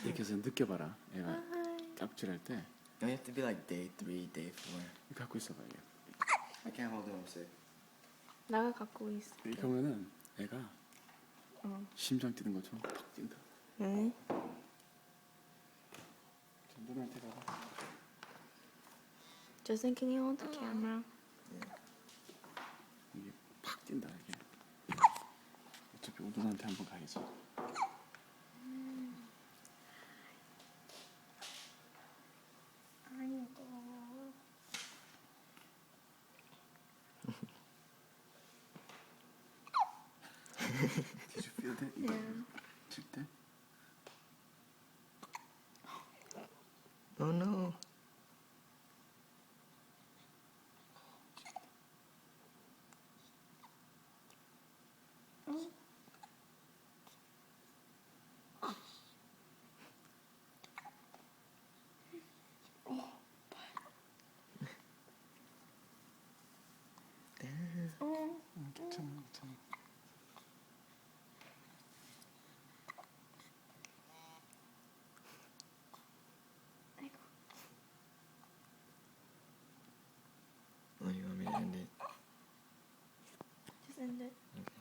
이렇게 해서 느껴봐라. 얘가 깍질할 때 No, you have to be like day 3, day 4. 이렇게 갖고 있어봐. 얘. I can't hold it, I'm sick. 나가 갖고 있어. 이렇게 하면은 애가 심장 뛰는 것처럼 팍 뛴다. 응? 누나한테 가봐. Justin, can you hold the camera? 이게 팍 뛴다 이게. 어차피 누나한테 한번 가야지. Did you feel that? Yeah. 칠 때? Oh no. 괜찮아, 괜찮아. Oh, you want me to end it? Just end it. Okay.